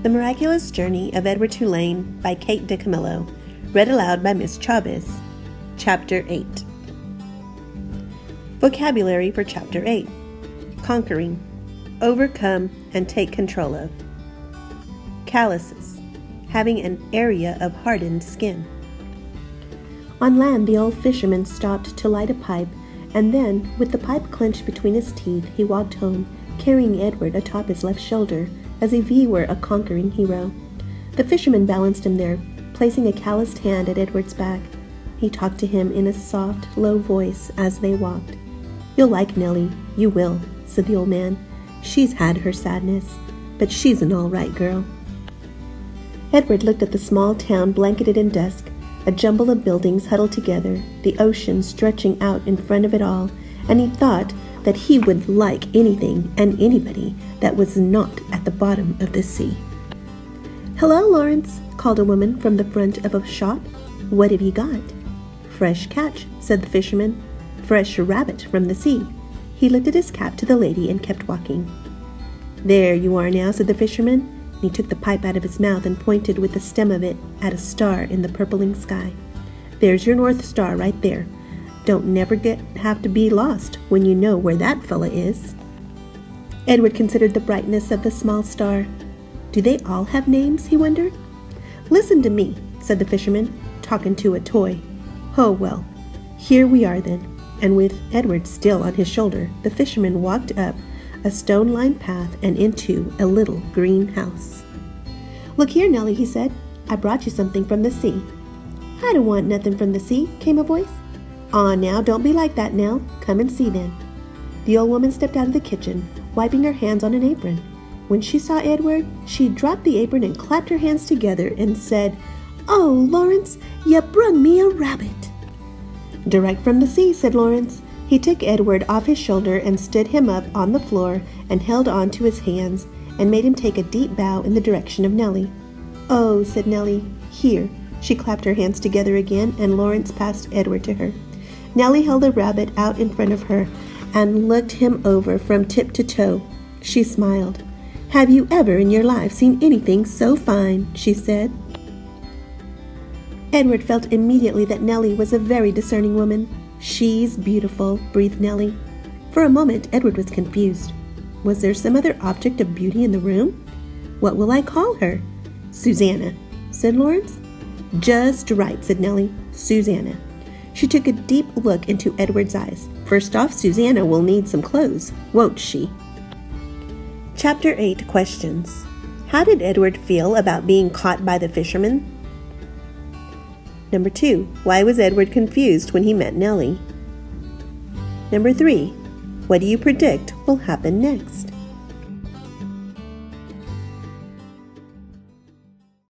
The Miraculous Journey of Edward Tulane by Kate DeCamillo. Read aloud by Miss Chavez. Chapter 8. Vocabulary for Chapter 8. Conquering, overcome and take control of. Calluses, having an area of hardened skin. On land, the old fisherman stopped to light a pipe, and then, with the pipe clenched between his teeth, he walked home, carrying Edward atop his left shoulder, as if he were a conquering hero. The fisherman balanced him there, placing a calloused hand at Edward's back. He talked to him in a soft, low voice as they walked. "You'll like Nellie, you will," said the old man. "She's had her sadness, but she's an all-right girl." Edward looked at the small town blanketed in dusk, a jumble of buildings huddled together, the ocean stretching out in front of it all, and he thought that he would like anything and anybody that was not at the bottom of the sea. "Hello, Lawrence," called a woman from the front of a shop. "What have you got?" "Fresh catch," said the fisherman. "Fresh rabbit from the sea." He lifted his cap to the lady and kept walking. "There you are now," said the fisherman. He took the pipe out of his mouth and pointed with the stem of it at a star in the purpling sky. "There's your North Star right there. Don't never have to be lost when you know where that fella is." Edward considered the brightness of the small star. Do they all have names, he wondered? "Listen to me," said the fisherman, talking to a toy. "Oh, well, here we are then." And with Edward still on his shoulder, the fisherman walked up a stone-lined path and into a little green house. "Look here, Nellie," he said. "I brought you something from the sea." "I don't want nothing from the sea," came a voice. "Aw, now, don't be like that now. Come and see then." The old woman stepped out of the kitchen, wiping her hands on an apron. When she saw Edward, she dropped the apron and clapped her hands together and said, "Oh, Lawrence, you brung me a rabbit." "Direct from the sea," said Lawrence. He took Edward off his shoulder and stood him up on the floor and held on to his hands and made him take a deep bow in the direction of Nellie. "Oh," said Nellie, "here." She clapped her hands together again, and Lawrence passed Edward to her. Nellie held the rabbit out in front of her and looked him over from tip to toe. She smiled. "Have you ever in your life seen anything so fine?" she said. Edward felt immediately that Nellie was a very discerning woman. "She's beautiful," breathed Nellie. For a moment, Edward was confused. Was there some other object of beauty in the room? "What will I call her?" "Susanna," said Lawrence. "Just right," said Nellie. "Susanna." She took a deep look into Edward's eyes. "First off, Susanna will need some clothes, won't she?" Chapter 8. Questions. How did Edward feel about being caught by the fisherman? Number 2. Why was Edward confused when he met Nellie? Number 3. What do you predict will happen next?